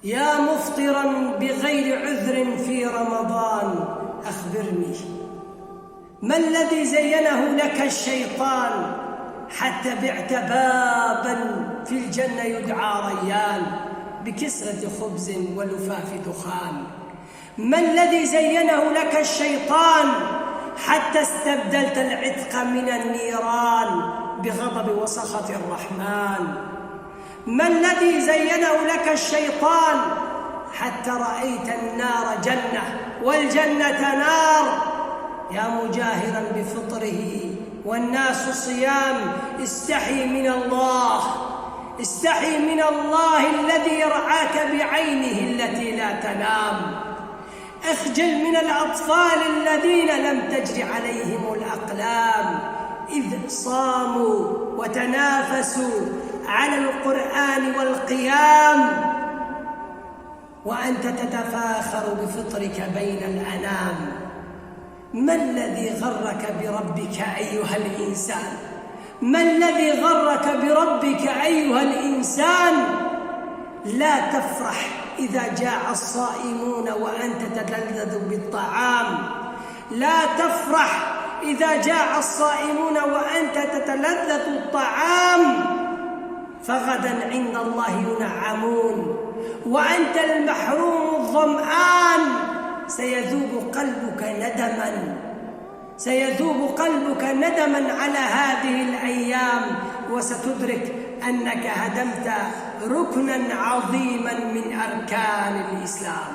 يا مفطرا بغير عذر في رمضان أخبرني، ما الذي زينه لك الشيطان حتى بعت بابا في الجنة يدعى ريان بكسرة خبز ولفاف دخان؟ ما الذي زينه لك الشيطان حتى استبدلت العتق من النيران بغضب وسخط الرحمن؟ ما الذي زينه لك الشيطان حتى رأيت النار جنة والجنة نار؟ يا مجاهرا بفطره والناس صيام، استحي من الله، استحي من الله الذي يرعاك بعينه التي لا تنام. اخجل من الأطفال الذين لم تجر عليهم الأقلام إذ صاموا وتنافسوا على القرآن والقيام، وأنت تتفاخر بفطرك بين الأنام. ما الذي غرك بربك أيها الإنسان؟ ما الذي غرك بربك أيها الإنسان؟ لا تفرح إذا جاء الصائمون وأنت تتلذذ بالطعام، لا تفرح إذا جاء الصائمون وأنت تتلذذ الطعام، فغدا عند الله ينعمون وأنت المحروم الظمآن. سيذوب قلبك ندما، سيذوب قلبك ندما على هذه الأيام، وستدرك أنك هدمت ركنا عظيما من أركان الإسلام.